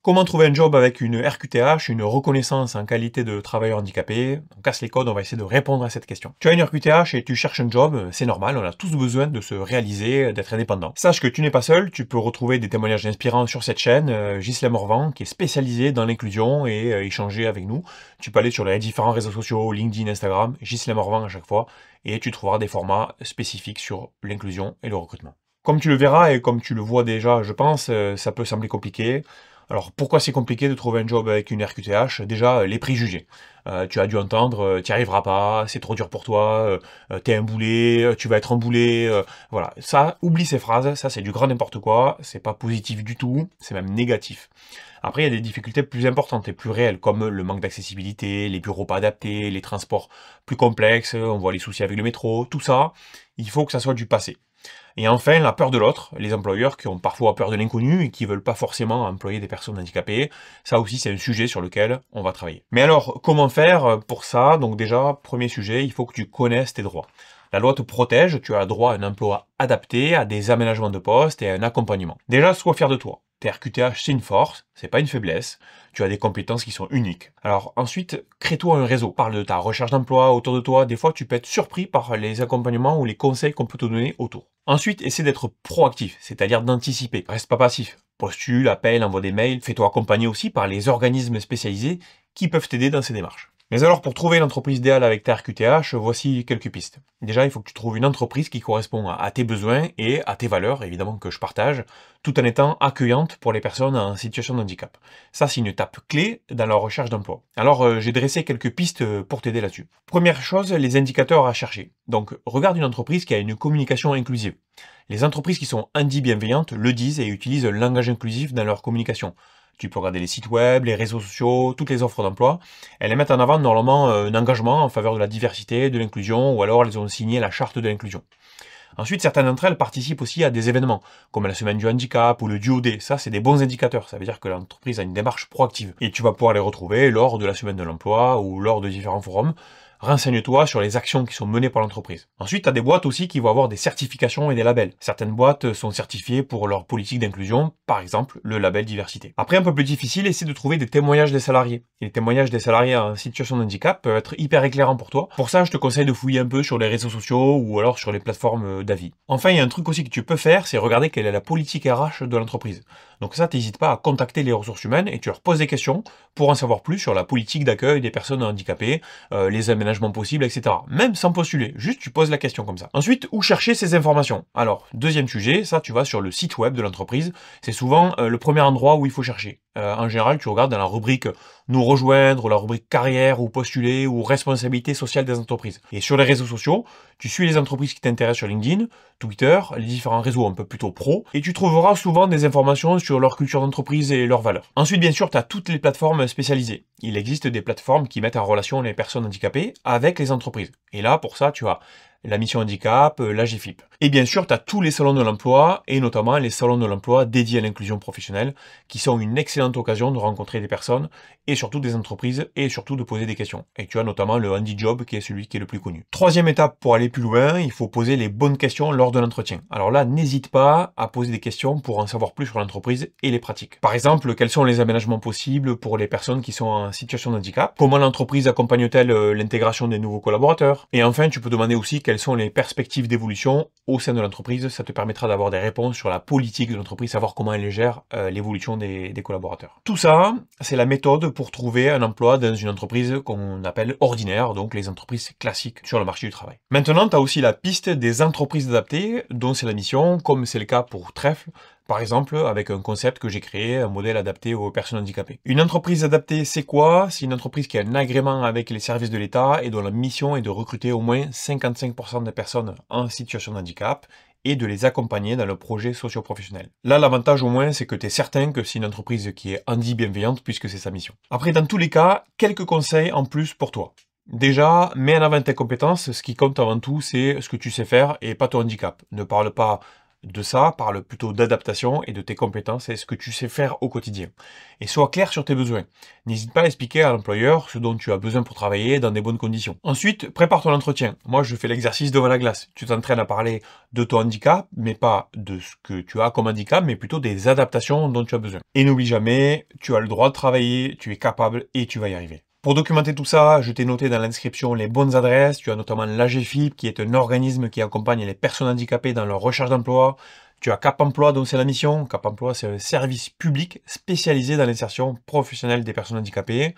Comment trouver un job avec une RQTH, une reconnaissance en qualité de travailleur handicapé? On casse les codes, on va essayer de répondre à cette question. Tu as une RQTH et tu cherches un job, c'est normal, on a tous besoin de se réaliser, d'être indépendant. Sache que tu n'es pas seul, tu peux retrouver des témoignages inspirants sur cette chaîne, Ghislain Morvan, qui est spécialisé dans l'inclusion et échanger avec nous. Tu peux aller sur les différents réseaux sociaux, LinkedIn, Instagram, Ghislain Morvan à chaque fois, et tu trouveras des formats spécifiques sur l'inclusion et le recrutement. Comme tu le verras et comme tu le vois déjà, je pense, ça peut sembler compliqué. Alors, pourquoi c'est compliqué de trouver un job avec une RQTH? Déjà, les préjugés. Tu as dû entendre, tu n'y arriveras pas, c'est trop dur pour toi, t'es un boulet, tu vas être un boulet, voilà. Ça, oublie ces phrases, ça c'est du grand n'importe quoi, c'est pas positif du tout, c'est même négatif. Après, il y a des difficultés plus importantes et plus réelles, comme le manque d'accessibilité, les bureaux pas adaptés, les transports plus complexes, on voit les soucis avec le métro, tout ça, il faut que ça soit du passé. Et enfin, la peur de l'autre, les employeurs qui ont parfois peur de l'inconnu et qui veulent pas forcément employer des personnes handicapées. Ça aussi, c'est un sujet sur lequel on va travailler. Mais alors, comment faire pour ça? Donc déjà, premier sujet, il faut que tu connaisses tes droits. La loi te protège, tu as droit à un emploi adapté, à des aménagements de poste et à un accompagnement. Déjà, sois fier de toi. Tes RQTH, c'est une force, c'est pas une faiblesse. Tu as des compétences qui sont uniques. Alors ensuite, crée-toi un réseau. Parle de ta recherche d'emploi autour de toi. Des fois, tu peux être surpris par les accompagnements ou les conseils qu'on peut te donner autour. Ensuite, essaie d'être proactif, c'est-à-dire d'anticiper. Reste pas passif. Postule, appelle, envoie des mails. Fais-toi accompagner aussi par les organismes spécialisés qui peuvent t'aider dans ces démarches. Mais alors, pour trouver l'entreprise idéale avec ta RQTH, voici quelques pistes. Déjà, il faut que tu trouves une entreprise qui correspond à tes besoins et à tes valeurs, évidemment que je partage, tout en étant accueillante pour les personnes en situation de handicap. Ça, c'est une étape clé dans la recherche d'emploi. Alors, j'ai dressé quelques pistes pour t'aider là-dessus. Première chose, les indicateurs à chercher. Donc, regarde une entreprise qui a une communication inclusive. Les entreprises qui sont handi-bienveillantes le disent et utilisent un langage inclusif dans leur communication. Tu peux regarder les sites web, les réseaux sociaux, toutes les offres d'emploi. Elles mettent en avant normalement un engagement en faveur de la diversité, de l'inclusion, ou alors elles ont signé la charte de l'inclusion. Ensuite, certaines d'entre elles participent aussi à des événements, comme la semaine du handicap ou le duo D. Ça, c'est des bons indicateurs. Ça veut dire que l'entreprise a une démarche proactive. Et tu vas pouvoir les retrouver lors de la semaine de l'emploi ou lors de différents forums. Renseigne-toi sur les actions qui sont menées par l'entreprise. Ensuite, tu as des boîtes aussi qui vont avoir des certifications et des labels. Certaines boîtes sont certifiées pour leur politique d'inclusion, par exemple le label diversité. Après, un peu plus difficile, essaie de trouver des témoignages des salariés. Et les témoignages des salariés en situation de handicap peuvent être hyper éclairants pour toi. Pour ça, je te conseille de fouiller un peu sur les réseaux sociaux ou alors sur les plateformes d'avis. Enfin, il y a un truc aussi que tu peux faire, c'est regarder quelle est la politique RH de l'entreprise. Donc ça, t'hésites pas à contacter les ressources humaines et tu leur poses des questions pour en savoir plus sur la politique d'accueil des personnes handicapées, les aménagements possibles, etc. Même sans postuler, juste tu poses la question comme ça. Ensuite, où chercher ces informations? Alors, deuxième sujet, ça tu vas sur le site web de l'entreprise, c'est souvent le premier endroit où il faut chercher. En général, tu regardes dans la rubrique nous rejoindre, ou la rubrique carrière, ou postuler, ou responsabilité sociale des entreprises. Et sur les réseaux sociaux, tu suis les entreprises qui t'intéressent sur LinkedIn, Twitter, les différents réseaux un peu plutôt pro, et tu trouveras souvent des informations sur leur culture d'entreprise et leurs valeurs. Ensuite, bien sûr, tu as toutes les plateformes spécialisées. Il existe des plateformes qui mettent en relation les personnes handicapées avec les entreprises. Et là, pour ça, tu as la mission handicap, la GFIP. Et bien sûr, tu as tous les salons de l'emploi, et notamment les salons de l'emploi dédiés à l'inclusion professionnelle, qui sont une excellente occasion de rencontrer des personnes, et surtout des entreprises, et surtout de poser des questions. Et tu as notamment le HandiJob, qui est celui qui est le plus connu. Troisième étape pour aller plus loin, il faut poser les bonnes questions lors de l'entretien. Alors là, n'hésite pas à poser des questions pour en savoir plus sur l'entreprise et les pratiques. Par exemple, quels sont les aménagements possibles pour les personnes qui sont en situation de handicap? Comment l'entreprise accompagne-t-elle l'intégration des nouveaux collaborateurs? Et enfin, tu peux demander aussi quelles sont les perspectives d'évolution au sein de l'entreprise. Ça te permettra d'avoir des réponses sur la politique de l'entreprise, savoir comment elle gère l'évolution des collaborateurs. Tout ça, c'est la méthode pour trouver un emploi dans une entreprise qu'on appelle ordinaire, donc les entreprises classiques sur le marché du travail. Maintenant, tu as aussi la piste des entreprises adaptées, dont c'est la mission, comme c'est le cas pour Trèfle, par exemple, avec un concept que j'ai créé, un modèle adapté aux personnes handicapées. Une entreprise adaptée, c'est quoi? C'est une entreprise qui a un agrément avec les services de l'État et dont la mission est de recruter au moins 55% des personnes en situation de handicap et de les accompagner dans le projet socio-professionnel. Là, l'avantage au moins, c'est que tu es certain que c'est une entreprise qui est handi-bienveillante puisque c'est sa mission. Après, dans tous les cas, quelques conseils en plus pour toi. Déjà, mets en avant tes compétences. Ce qui compte avant tout, c'est ce que tu sais faire et pas ton handicap. Ne parle pas de ça, parle plutôt d'adaptation et de tes compétences et ce que tu sais faire au quotidien. Et sois clair sur tes besoins. N'hésite pas à expliquer à l'employeur ce dont tu as besoin pour travailler dans des bonnes conditions. Ensuite, prépare ton entretien. Moi, je fais l'exercice devant la glace. Tu t'entraînes à parler de ton handicap, mais pas de ce que tu as comme handicap, mais plutôt des adaptations dont tu as besoin. Et n'oublie jamais, tu as le droit de travailler, tu es capable et tu vas y arriver. Pour documenter tout ça, je t'ai noté dans la description les bonnes adresses. Tu as notamment l'AGFIP, qui est un organisme qui accompagne les personnes handicapées dans leur recherche d'emploi. Tu as Cap Emploi, dont c'est la mission. Cap Emploi, c'est un service public spécialisé dans l'insertion professionnelle des personnes handicapées.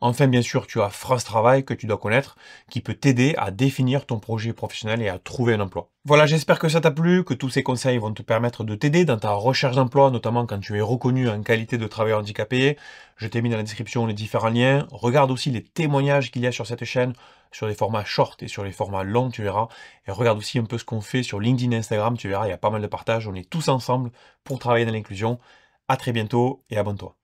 Enfin, bien sûr, tu as France Travail, que tu dois connaître, qui peut t'aider à définir ton projet professionnel et à trouver un emploi. Voilà, j'espère que ça t'a plu, que tous ces conseils vont te permettre de t'aider dans ta recherche d'emploi, notamment quand tu es reconnu en qualité de travailleur handicapé. Je t'ai mis dans la description les différents liens. Regarde aussi les témoignages qu'il y a sur cette chaîne, sur les formats short et sur les formats longs, tu verras. Et regarde aussi un peu ce qu'on fait sur LinkedIn et Instagram, tu verras, il y a pas mal de partages. On est tous ensemble pour travailler dans l'inclusion. À très bientôt et abonne-toi.